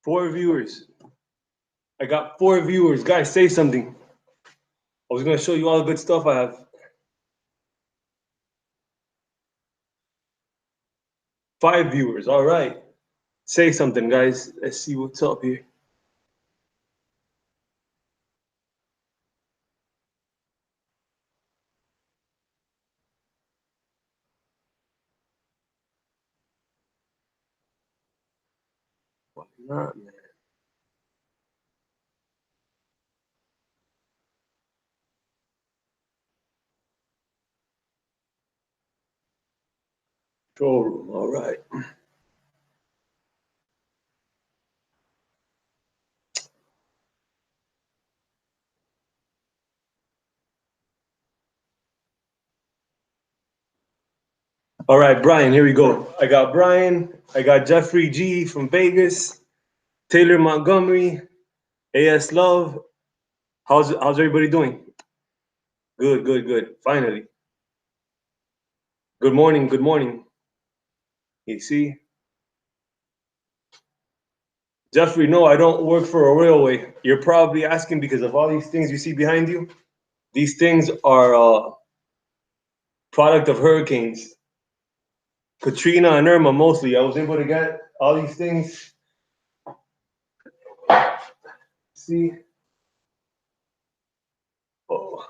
4 viewers. I got 4 viewers. Guys, say something. I was gonna show you all the good stuff I have. 5 viewers. All right. Say something, guys. Let's see what's up here. Why not, man? Control room. All right. All right, Brian. Here we go. I got Brian. I got Jeffrey G from Vegas. Taylor Montgomery. AS Love. How's everybody doing? Good, good, good. Finally. Good morning. Good morning. You see? Jeffrey, no, I don't work for a railway. You're probably asking because of all these things you see behind you. These things are product of hurricanes. Katrina and Irma mostly. I was able to get all these things. See? Oh.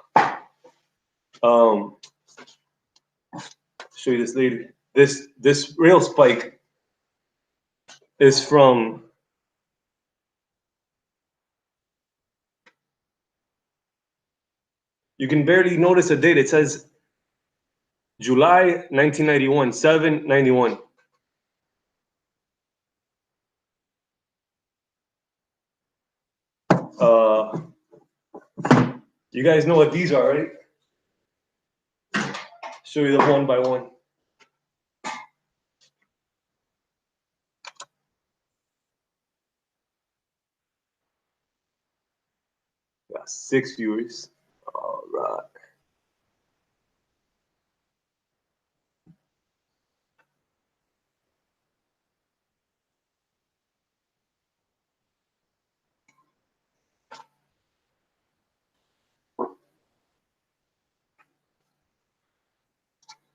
Show you this later. This rail spike is from you can barely notice a date. It says July 1991, 791. You guys know what these are, right? Show you them one by one. Got 6 viewers. All right.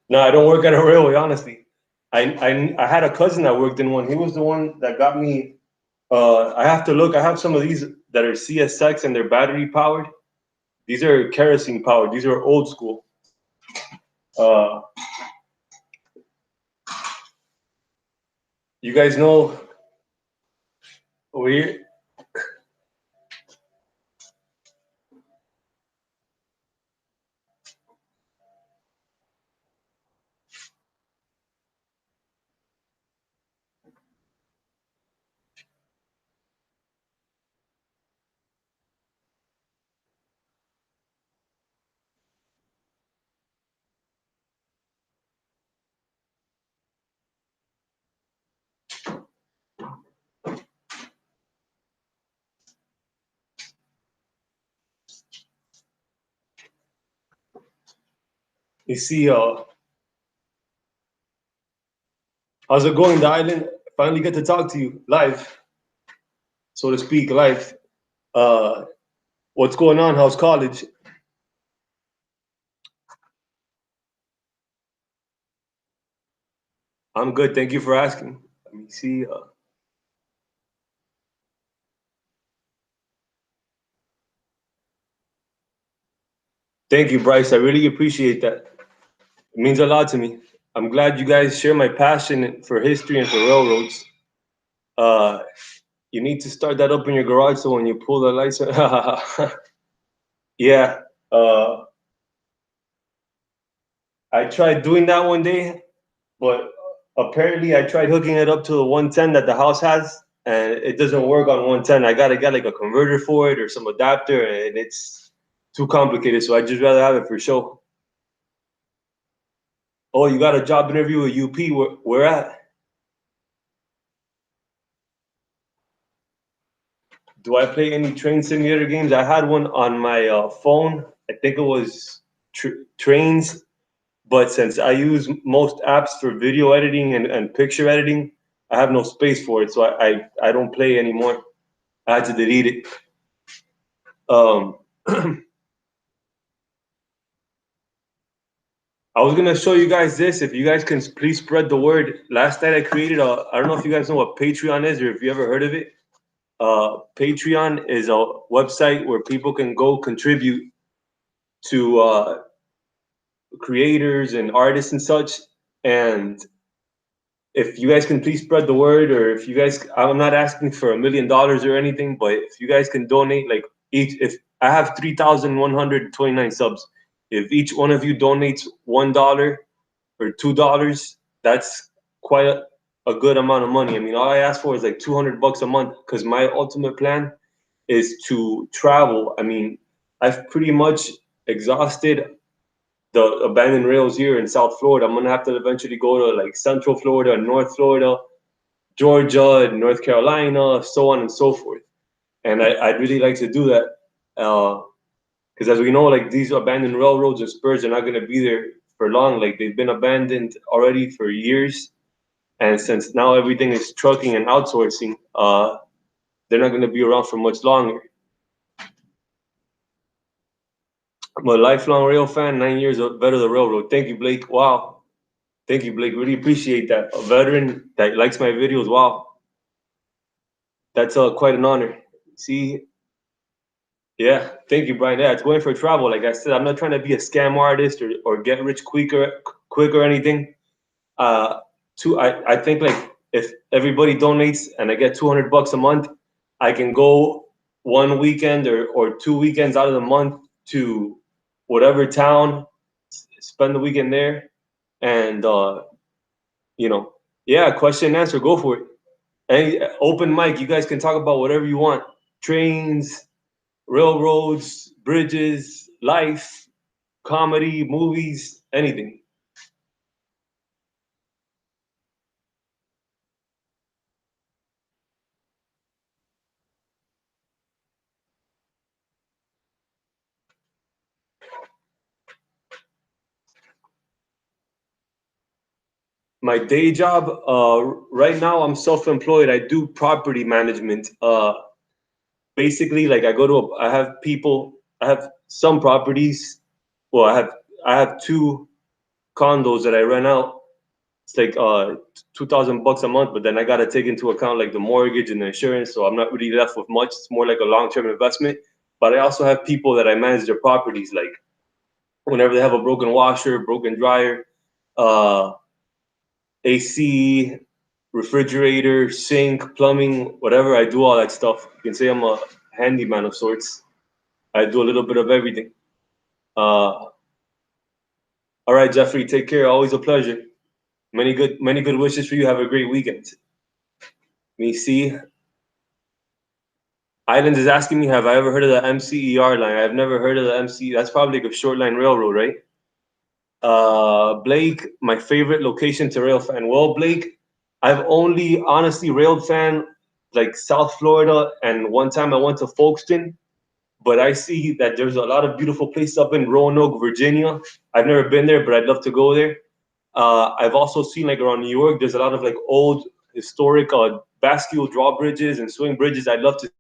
No, I don't work at a railway, honestly. I had a cousin that worked in one. He was the one that got me. I have to look. I have some of these that are CSX and they're battery powered. These are kerosene powered. These are old school. You guys know we. You see, how's it going, the island? Finally get to talk to you live, so to speak, live. What's going on? How's college? I'm good. Thank you for asking. Let me see. Thank you, Bryce. I really appreciate that. It means a lot to me. I'm glad you guys share my passion for history and for railroads. Uh, you need to start that up in your garage so when you pull the license, yeah. Uh, I tried doing that one day, but apparently I tried hooking it up to the 110 that the house has, and it doesn't work on 110. I gotta get like a converter for it or some adapter, and it's too complicated. So I just rather have it for show. Oh, you got a job interview with UP? Where at? Do I play any train simulator games? I had one on my phone. I think it was trains, but since I use most apps for video editing and picture editing, I have no space for it, so I don't play anymore. I had to delete it. Um, I was gonna show you guys this. If you guys can please spread the word. Last night I created a. I don't know if you guys know what Patreon is or if you ever heard of it. Patreon is a website where people can go contribute to creators and artists and such. And if you guys can please spread the word, or if you guys, I'm not asking for $1 million or anything, but if you guys can donate, like each, if I have 3,129 subs, if each one of you donates $1 or $2, that's quite a good amount of money. I mean, all I ask for is like $200 a month because my ultimate plan is to travel. I mean, I've pretty much exhausted the abandoned rails here in South Florida. I'm gonna have to eventually go to like Central Florida and North Florida, Georgia and North Carolina, so on and so forth. And I'd really like to do that because, as we know, like these abandoned railroads and spurs are not gonna be there for long. Like they've been abandoned already for years, and since now everything is trucking and outsourcing, they're not gonna be around for much longer. I'm a lifelong rail fan. 9 years of better the railroad. Thank you, Blake. Wow. Thank you, Blake. Really appreciate that. A veteran that likes my videos. Wow. That's quite an honor. See, yeah. Thank you, Brian. Yeah, it's going for travel. Like I said, I'm not trying to be a scam artist or get rich quick or anything. Uh, I think like if everybody donates and I get $200 a month, I can go one weekend or 2 weekends out of the month to whatever town, spend the weekend there, and you know, yeah, question and answer, go for it. Any open mic, you guys can talk about whatever you want. Trains, railroads, bridges, life, comedy, movies, anything. My day job, right now I'm self-employed. I do property management. Basically, like I have people, I have some properties. Well, I have two condos that I rent out. It's like 2,000 bucks a month, but then I gotta take into account like the mortgage and the insurance, so I'm not really left with much. It's more like a long-term investment. But I also have people that I manage their properties, like whenever they have a broken washer, broken dryer, uh, AC, refrigerator, sink, plumbing, whatever. I do all that stuff. You can say I'm a handyman of sorts. I do a little bit of everything. All right, Jeffrey, take care. Always a pleasure. Many good wishes for you. Have a great weekend. Me see. Islands is asking me, have I ever heard of the MCER line? I've never heard of the MC. That's probably like a short line railroad, right? Blake, my favorite location to rail fan. Well, Blake, I've only honestly railed fan like South Florida, and one time I went to Folkestone. But I see that there's a lot of beautiful places up in Roanoke, Virginia. I've never been there, but I'd love to go there. I've also seen like around New York, there's a lot of like old historic bascule drawbridges and swing bridges. I'd love to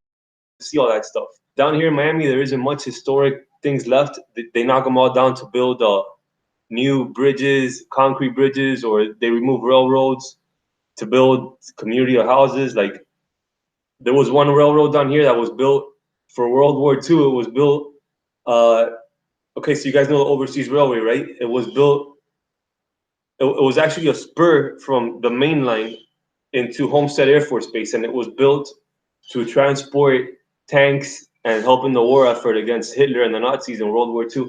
see all that stuff. Down here in Miami, there isn't much historic things left. They knock them all down to build new bridges, concrete bridges, or they remove railroads to build community of houses. Like there was one railroad down here that was built for World War II. It was built. Uh, okay, so you guys know the Overseas Railway, right? It was built. It was actually a spur from the main line into Homestead Air Force Base, and it was built to transport tanks and help in the war effort against Hitler and the Nazis in World War II.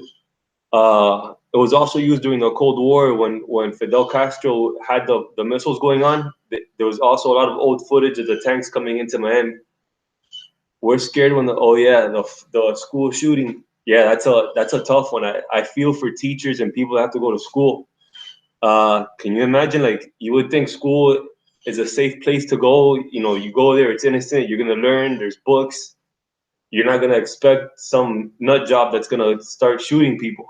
It was also used during the Cold War when Fidel Castro had the missiles going on. There was also a lot of old footage of the tanks coming into Miami. We're scared when the school shooting. Yeah, that's a tough one. I feel for teachers and people that have to go to school. Can you imagine? Like, you would think school is a safe place to go. You know, you go there, it's innocent. You're gonna learn. There's books. You're not gonna expect some nut job that's gonna start shooting people.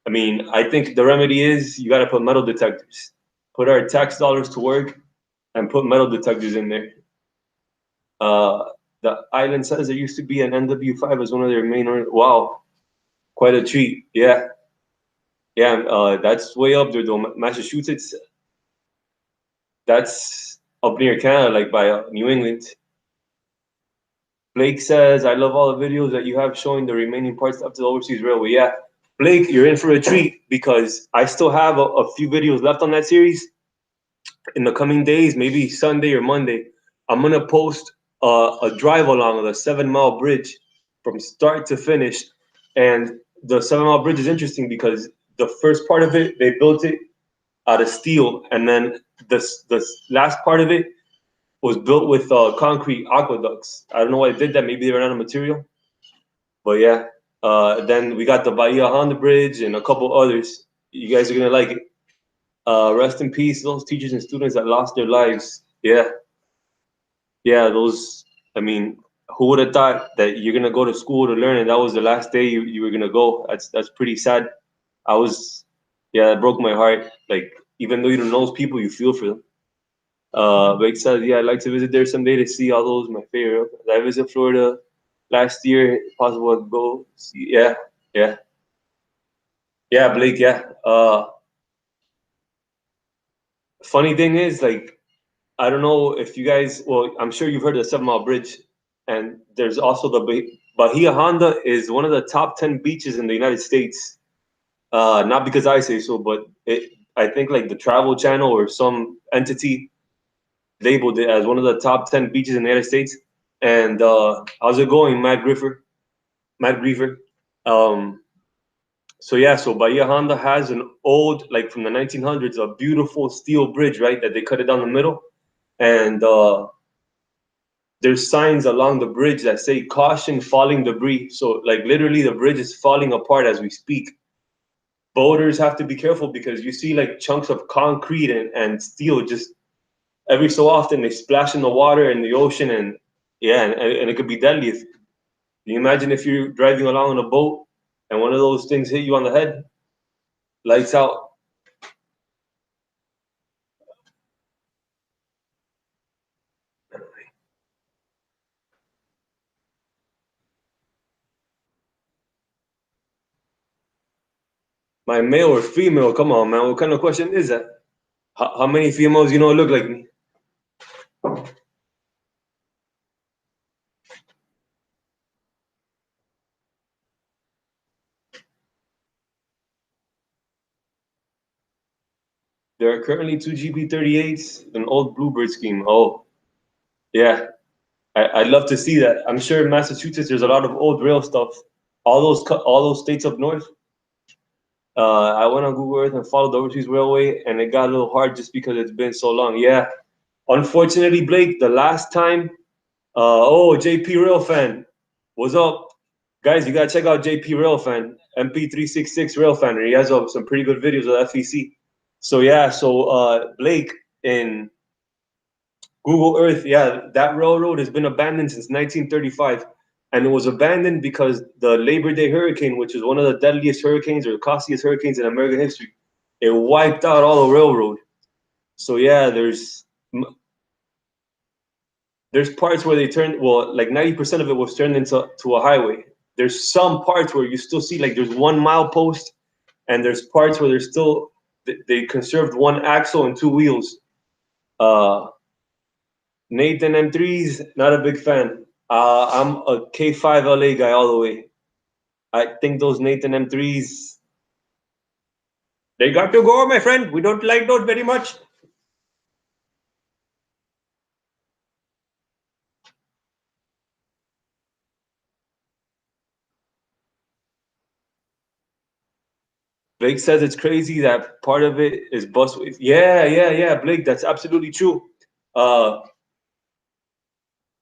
I mean, I think the remedy is you got to put metal detectors. Put our tax dollars to work and put metal detectors in there. Uh, the island says there used to be an NW5 as one of their main. Wow, quite a treat. Yeah, yeah. That's way up there though. Massachusetts. That's up near Canada, like by New England. Blake says, "I love all the videos that you have showing the remaining parts up to the overseas railway." Yeah, Blake, you're in for a treat because I still have a few videos left on that series. In the coming days, maybe Sunday or Monday, I'm gonna post a drive along of the 7 Mile Bridge from start to finish. And the 7 Mile Bridge is interesting because the first part of it they built it out of steel, and then the last part of it was built with concrete aqueducts. I don't know why they did that. Maybe they ran out of material, but yeah. Then we got the Bahia Honda Bridge and a couple others. You guys are gonna like it. Rest in peace, those teachers and students that lost their lives. Yeah, yeah, those. I mean, who would have thought that you're gonna go to school to learn and that was the last day you were gonna go? That's pretty sad. I was, yeah, it broke my heart. Like, even though you don't know those people, you feel for them. Blake says, yeah, I'd like to visit there someday to see all those. My favorite. I visit Florida last year. If possible, I'd go see. Yeah, yeah, yeah, Blake. Yeah. Funny thing is, like, I don't know if you guys, well, I'm sure you've heard of the 7 Mile Bridge, and there's also the Bahia Honda is one of the top 10 beaches in the United States. Not because I say so, but I think like the Travel Channel or some entity labeled it as one of the top 10 beaches in the United States. And how's it going, Matt Griefer? Matt Griefer. Um, so yeah, so Bahia Honda has an old, like from the 1900s, a beautiful steel bridge, right? That they cut it down the middle, and there's signs along the bridge that say caution falling debris. So like literally the bridge is falling apart as we speak. Boaters have to be careful because you see like chunks of concrete and steel just every so often they splash in the water in the ocean, and yeah, and it could be deadly. If you imagine if you're driving along on a boat and one of those things hit you on the head, lights out. My male or female? Come on, man. What kind of question is that? How many females you know look like me? There are currently two GB38s, an old Bluebird scheme. Oh, yeah. I'd love to see that. I'm sure in Massachusetts there's a lot of old rail stuff. All those states up north. I went on Google Earth and followed the overseas railway, and it got a little hard just because it's been so long. Yeah, unfortunately, Blake, the last time. Oh, JP Rail fan, what's up, guys? You gotta check out JP Rail fan, MP366 Rail fan. He has some pretty good videos of FEC. So yeah, so Blake in Google Earth, yeah, that railroad has been abandoned since 1935. And it was abandoned because the Labor Day hurricane, which is one of the deadliest hurricanes or the costliest hurricanes in American history, it wiped out all the railroad. So yeah, there's parts where they turned, well, like 90% of it was turned into a highway. There's some parts where you still see like there's 1 mile post, and there's parts where there's still they conserved one axle and two wheels. Uh, Nathan M3s, not a big fan. I'm a K5 LA guy all the way. I think those Nathan M3s, they got to go, my friend. We don't like those very much. Blake says it's crazy that part of it is busways. Yeah, Blake, that's absolutely true. Uh,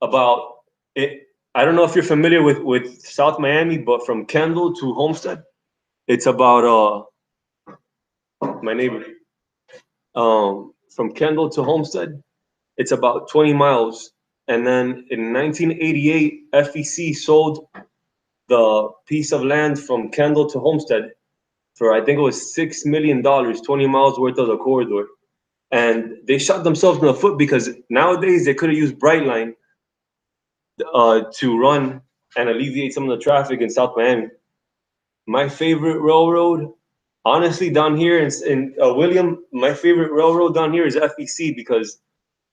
about it, I don't know if you're familiar with South Miami, but from Kendall to Homestead, it's about my neighbor. From Kendall to Homestead, it's about 20 miles. And then in 1988, FEC sold the piece of land from Kendall to Homestead for I think it was $6 million, 20 miles worth of the corridor. And they shot themselves in the foot because nowadays they could have used Brightline to run and alleviate some of the traffic in South Miami. My favorite railroad, honestly, down here in William, my favorite railroad down here is FEC because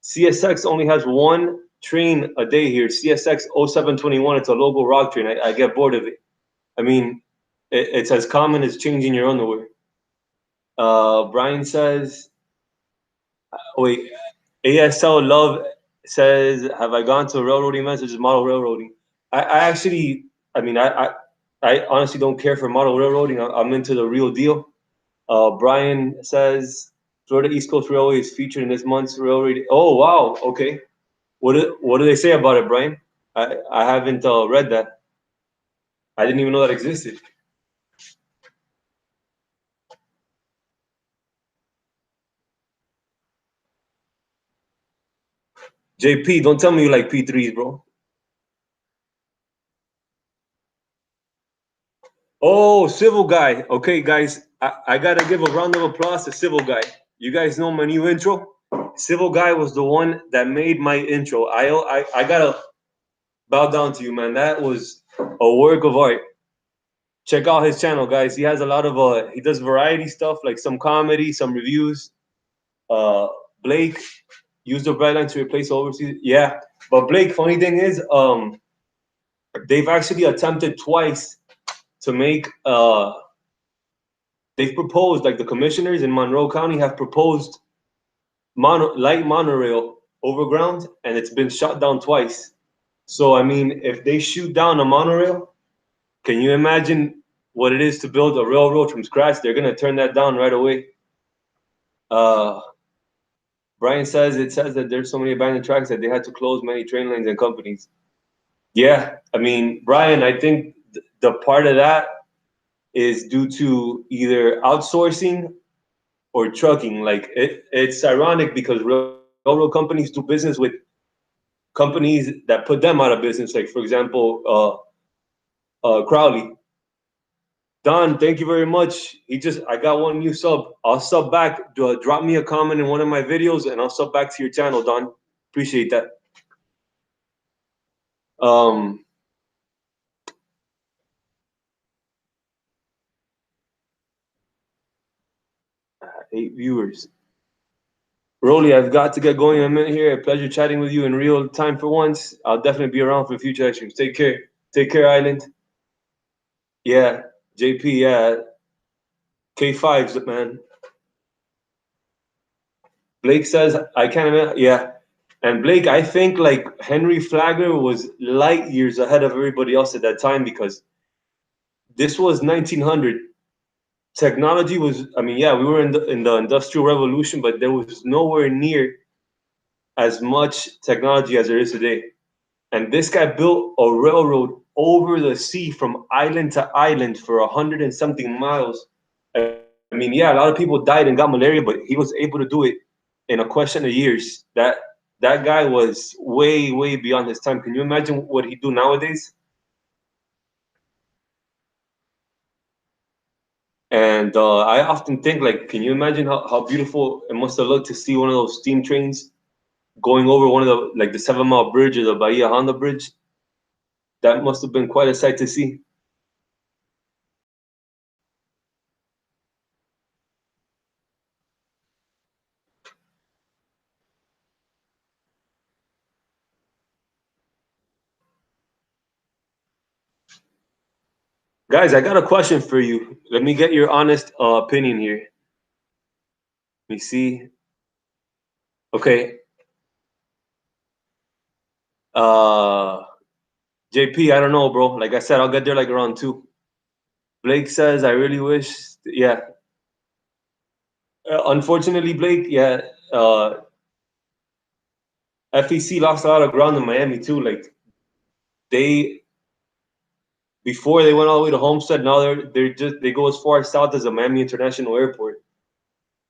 CSX only has one train a day here. CSX 0721. It's a local rock train. I get bored of it. I mean, it's as common as changing your underwear. Brian says, wait, ASL Love says, have I gone to a railroading message? Model railroading. I actually, I mean, I honestly don't care for model railroading. I'm into the real deal. Brian says, Florida East Coast Railway is featured in this month's railroad. Oh, wow. Okay. What do they say about it, Brian? I haven't read that. I didn't even know that existed. JP, don't tell me you like P3s, bro. Oh, Civil Guy. Okay, guys, I gotta give a round of applause to Civil Guy. You guys know my new intro? Civil Guy was the one that made my intro. I gotta bow down to you, man. That was a work of art. Check out his channel, guys. He has a lot of he does variety stuff like some comedy, some reviews. Uh, Blake used the bright line to replace overseas. Yeah, but Blake, funny thing is, they've actually attempted twice to make they've proposed, like the commissioners in Monroe County have proposed light monorail overground, and it's been shot down twice. So I mean, if they shoot down a monorail, can you imagine what it is to build a railroad from scratch? They're gonna turn that down right away. Uh, Brian says it says that there's so many abandoned tracks that they had to close many train lines and companies. Yeah, I mean, Brian, I think the part of that is due to either outsourcing or trucking. Like it's ironic because railroad companies do business with companies that put them out of business. Like for example, Crowley. Don, thank you very much. I got one new sub. I'll sub back. Drop me a comment in one of my videos, and I'll sub back to your channel, Don. Appreciate that. Um, 8 viewers. Rolly, I've got to get going in a minute here. A pleasure chatting with you in real time for once. I'll definitely be around for future streams. Take care. Take care, Island. Yeah, JP, yeah. K5s, man. Blake says, I can't imagine. Yeah. And Blake, I think like Henry Flagler was light years ahead of everybody else at that time because this was 1900. Technology was, I mean, yeah, we were in the Industrial Revolution, but there was nowhere near as much technology as there is today. And this guy built a railroad over the sea from island to island for 100 and something miles. I mean, yeah, a lot of people died and got malaria, but he was able to do it in a question of years. That guy was way, way beyond his time. Can you imagine what he do nowadays? And I often think, like, can you imagine how beautiful it must have looked to see one of those steam trains going over one of the like the 7 Mile Bridge or the Bahia Honda Bridge? That must have been quite a sight to see. Guys, I got a question for you. Let me get your honest opinion here. Let me see. Okay. Uh, JP, I don't know, bro. Like I said, I'll get there like around 2. Blake says, I really wish. Yeah. Unfortunately, Blake, yeah, FEC lost a lot of ground in Miami too. Like they before they went all the way to Homestead, now they go as far south as the Miami International Airport.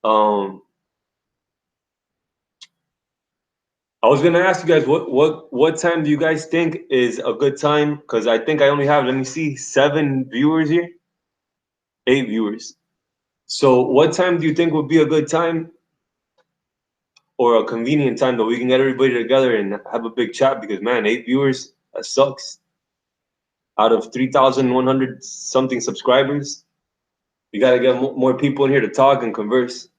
Um, I was gonna ask you guys what time do you guys think is a good time? Because I think I only have, let me see, 7 viewers here, 8 viewers. So what time do you think would be a good time or a convenient time that we can get everybody together and have a big chat? Because man, 8 viewers, that sucks. Out of 3,100 something subscribers, you gotta get more people in here to talk and converse.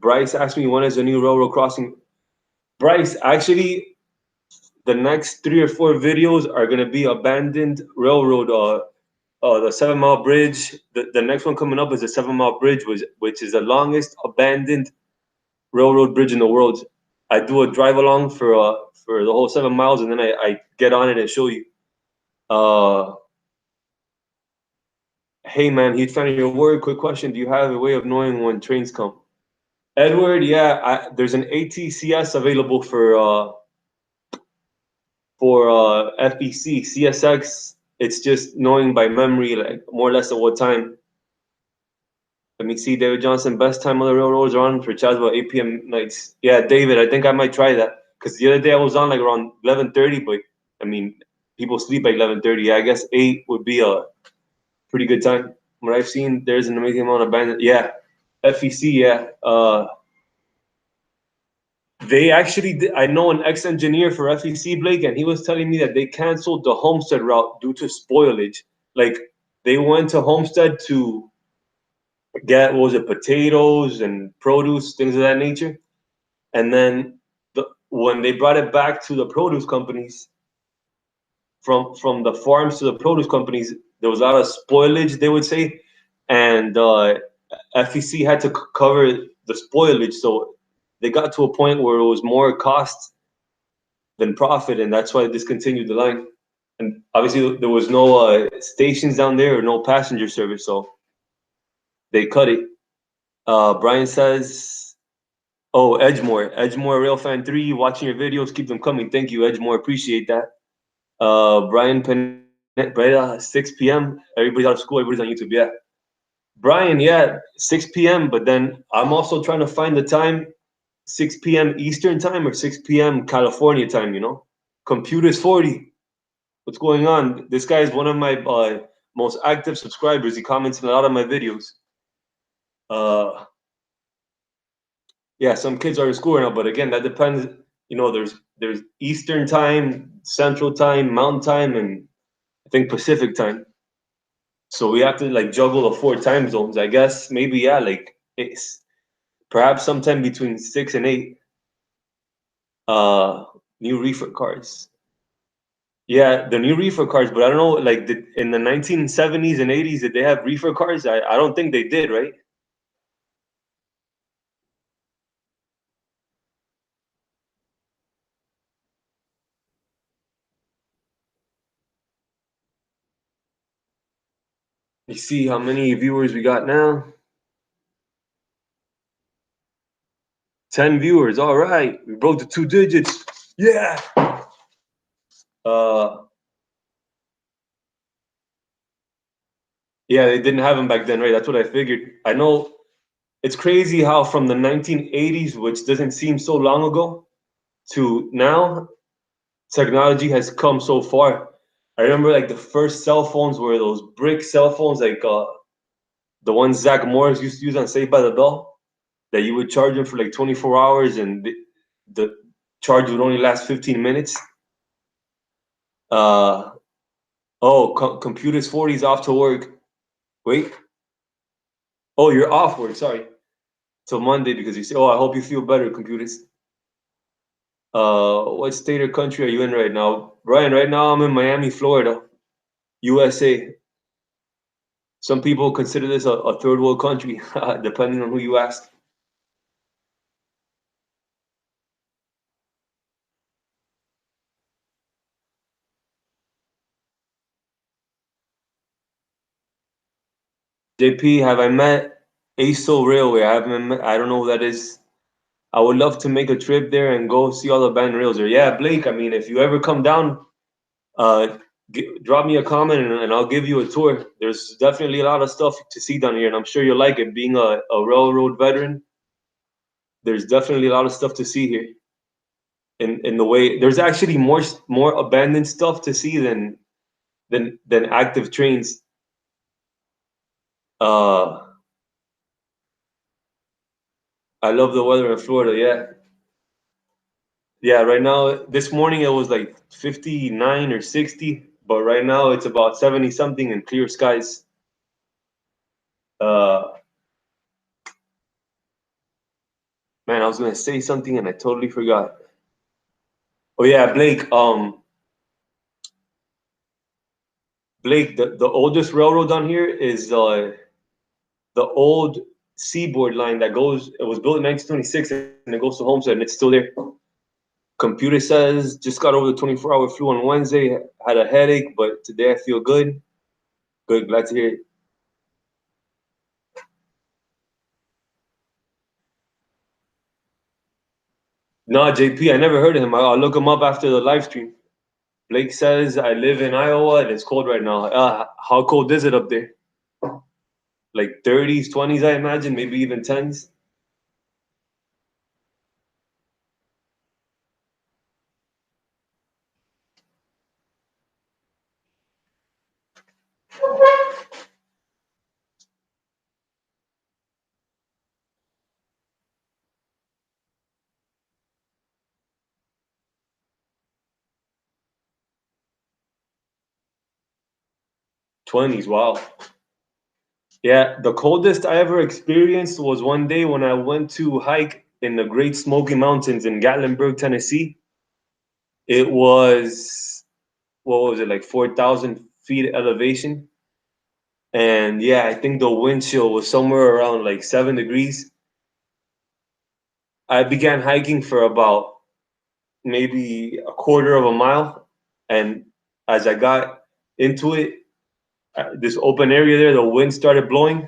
Bryce asked me when is the new railroad crossing. Bryce, actually, the next 3 or 4 videos are gonna be abandoned railroad. The 7 Mile Bridge. The next one coming up is the 7 Mile Bridge, which is the longest abandoned railroad bridge in the world. I do a drive along for the whole 7 miles, and then I get on it and show you. Uh, hey man, huge fan of your work. Quick question: do you have a way of knowing when trains come? Edward, yeah, there's an ATCS available for FBC CSX. It's just knowing by memory, like more or less at what time. Let me see, David Johnson, best time of the railroads are on for Chaswell, 8 p.m. nights. Yeah, David, I think I might try that. Because the other day I was on like around 11:30, but I mean, people sleep at 11:30. Yeah, I guess 8 would be a pretty good time. From what I've seen, there's an amazing amount of bandit. Yeah, FEC, yeah. They actually, I know an ex-engineer for FEC, Blake, and he was telling me that they canceled the Homestead route due to spoilage. Like, they went to Homestead to get, what was it, potatoes and produce, things of that nature. And then when they brought it back to the produce companies, from the farms to the produce companies, there was a lot of spoilage, they would say, and FEC had to cover the spoilage. So they got to a point where it was more cost than profit, and that's why they discontinued the line. And obviously, there was no stations down there or no passenger service, so they cut it. Brian says, "Oh, Edgemore Railfan 3, watching your videos, keep them coming. Thank you, Edgemore, appreciate that." Brian Panetta, right, 6 p.m. Everybody's out of school, everybody's on YouTube. Yeah. Brian, yeah, 6 p.m. But then I'm also trying to find the time, 6 p.m. Eastern time or 6 p.m. California time, you know? Computers 40. What's going on? This guy is one of my most active subscribers. He comments on a lot of my videos. Uh, yeah, some kids are in school right now, but again, that depends. You know, there's Eastern time, Central time, Mountain time, and I think Pacific time. So we have to like juggle the 4 time zones, I guess. Maybe yeah, like it's perhaps sometime between 6 and 8. Uh, New reefer cars. Yeah, the new reefer cars, but I don't know. Like in the 1970s and 80s, did they have reefer cars? I don't think they did, right? You see how many viewers we got now? 10 viewers. All right, we broke the 2 digits. Yeah. Uh, yeah, they didn't have them back then, right? That's what I figured. I know it's crazy how from the 1980s, which doesn't seem so long ago, to now, technology has come so far. I remember like the first cell phones were those brick cell phones, like the ones Zach Morris used to use on Saved by the Bell, that you would charge them for like 24 hours and the charge would only last 15 minutes. Uh, oh, computers 40 is off to work. Wait. Oh, you're off work. Sorry. Till Monday because you say, oh, I hope you feel better, computers. What state or country are you in right now? Brian, right now I'm in Miami, Florida, USA. Some people consider this a third world country, depending on who you ask. JP, have I met ASO Railway. I don't know who that is. I would love to make a trip there and go see all the abandoned rails there. Yeah, Blake. I mean, if you ever come down, drop me a comment and I'll give you a tour. There's definitely a lot of stuff to see down here, and I'm sure you'll like it. Being a railroad veteran, there's definitely a lot of stuff to see here. In the way, there's actually more abandoned stuff to see than active trains. Uh, I love the weather in Florida. Yeah, yeah. Right now, this morning it was like 59 or 60, but right now it's about 70 something and clear skies. Uh, Man, I was gonna say something and I totally forgot. Oh yeah, Blake. Blake, the oldest railroad down here is the old seaboard line that goes. It was built in 1926 and it goes to Homestead and it's still there. Computer says just got over the 24-hour flu on Wednesday. Had a headache, but today I feel good. Good, glad to hear it. No, JP, I never heard of him. I'll look him up after the live stream. Blake says I live in Iowa and it's cold right now. How cold is it up there? Like 30s, 20s, I imagine, maybe even 10s. 20s, wow. Yeah, the coldest I ever experienced was one day when I went to hike in the Great Smoky Mountains in Gatlinburg, Tennessee. It was, what was it, like 4,000 feet elevation? And yeah, I think the wind chill was somewhere around like 7 degrees. I began hiking for about maybe a quarter of a mile. And as I got into it, this open area there, the wind started blowing.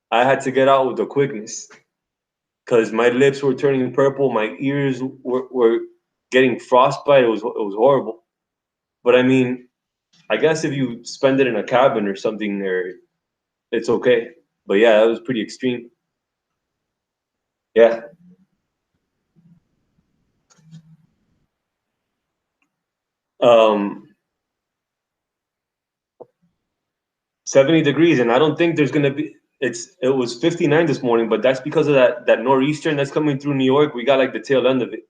I had to get out with the quickness because my lips were turning purple, my ears were getting frostbite. It was horrible. But I mean, I guess if you spend it in a cabin or something, there it's okay. But yeah, that was pretty extreme. Yeah, 70 degrees, and I don't think there's gonna be. It was 59 this morning, but that's because of that nor'easter that's coming through New York. We got like the tail end of it.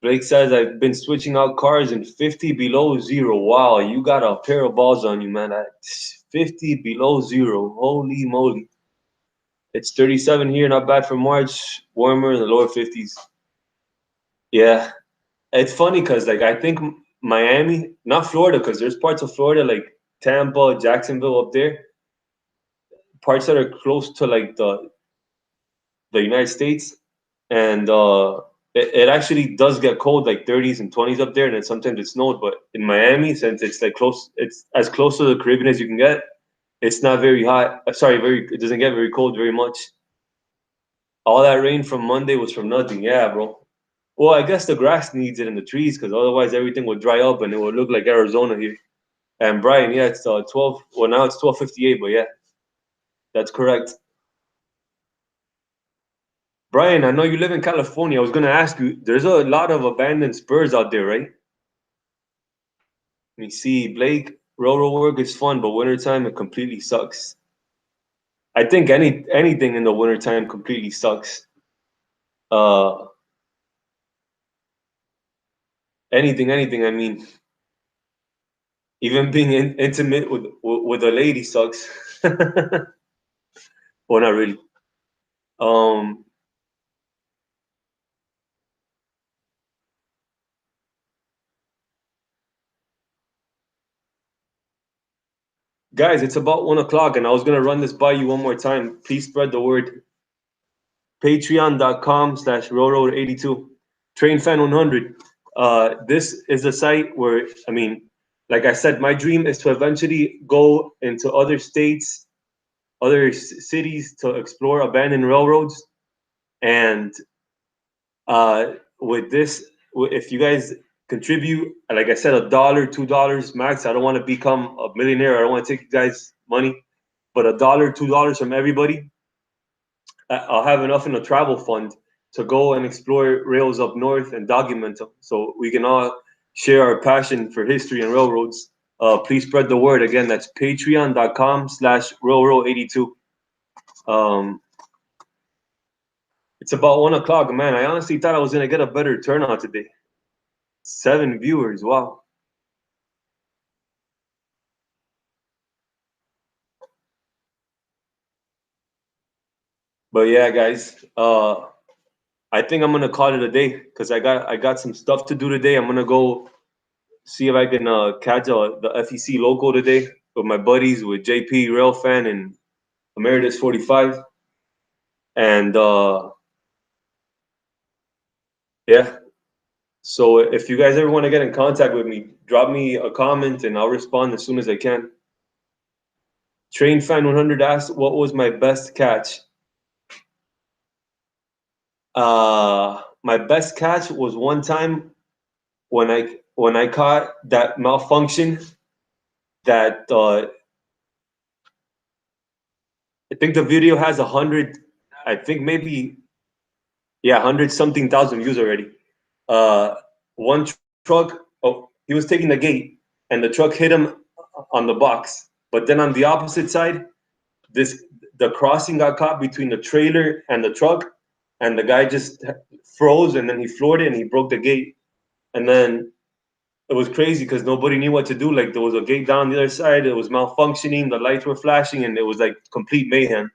Blake says I've been switching out cars in 50 below zero. Wow, you got a pair of balls on you, man. 50 below zero. Holy moly. It's 37 here, not bad for March. Warmer in the lower 50s. Yeah. It's funny because like I think Miami, not Florida, because there's parts of Florida like Tampa, Jacksonville up there, parts that are close to like the United States, and it actually does get cold, like 30s and 20s up there, and then sometimes it snowed. But in Miami, since it's like close, it's as close to the Caribbean as you can get. It's not very hot. Sorry, very. It doesn't get very cold very much. All that rain from Monday was from nothing. Yeah, bro. Well, I guess the grass needs it in the trees because otherwise everything would dry up and it would look like Arizona here. And Brian, yeah, it's 12. Well, now it's 12:58, but yeah, that's correct. Brian, I know you live in California. I was gonna ask you. There's a lot of abandoned spurs out there, right? Let me see. Blake, railroad work is fun, but wintertime it completely sucks. I think anything in the wintertime completely sucks. Uh, anything. I mean, even being intimate with a lady sucks. Well, not really. Um, Guys, it's about 1 o'clock, and I was gonna run this by you one more time. Please spread the word. Patreon.com/railroad82. TrainFan100. This is a site where, I mean, like I said, my dream is to eventually go into other states, other cities to explore abandoned railroads. And with this, if you guys contribute, like I said, $1, $2 max. I don't want to become a millionaire. I don't want to take you guys money, but $1, $2 from everybody. I'll have enough in a travel fund to go and explore rails up north and document them, so we can all share our passion for history and railroads. Please spread the word. Again, that's patreon.com/RailROL82. Um, it's about 1 o'clock, man. I honestly thought I was gonna get a better turnout today. 7 viewers, wow. But yeah, guys, I think I'm gonna call it a day because I got some stuff to do today. I'm gonna go see if I can catch the FEC local today with my buddies, with JP Rail Fan and Emeritus 45. And yeah, so if you guys ever want to get in contact with me, drop me a comment and I'll respond as soon as I can. Train Fan 100 asked, "What was my best catch?" My best catch was one time when I caught that malfunction that I think the video has 100, I think maybe, yeah, 100 something thousand views already. One truck, oh, he was taking the gate and the truck hit him on the box. But then on the opposite side, this the crossing got caught between the trailer and the truck, and the guy just froze and then he floored it and he broke the gate. And then it was crazy because nobody knew what to do. Like there was a gate down the other side, it was malfunctioning, the lights were flashing, and it was like complete mayhem.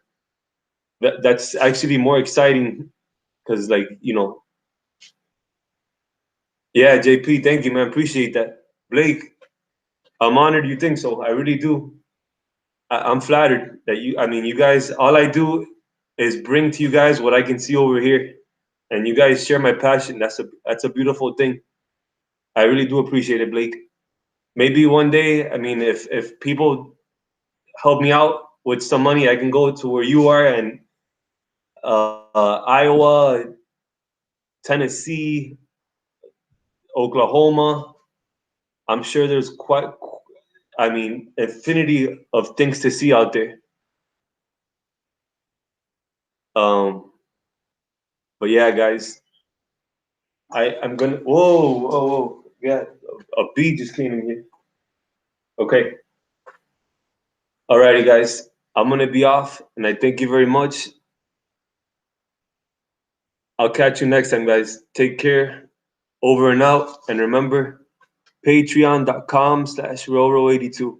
That's actually more exciting because, like, yeah, JP, thank you, man. Appreciate that. Blake, I'm honored you think so. I really do. I'm flattered that I mean, you guys, all I do is bring to you guys what I can see over here. And you guys share my passion. That's a beautiful thing. I really do appreciate it, Blake. Maybe one day, I mean, if people help me out with some money, I can go to where you are and Iowa, Tennessee, Oklahoma. I'm sure there's I mean, infinity of things to see out there. Um, but yeah, guys, I'm gonna. Whoa, whoa, whoa! Yeah, a bee just came in here. Okay, alrighty, guys, I'm gonna be off, and I thank you very much. I'll catch you next time, guys. Take care. Over and out, and remember, patreon.com/RailROL82.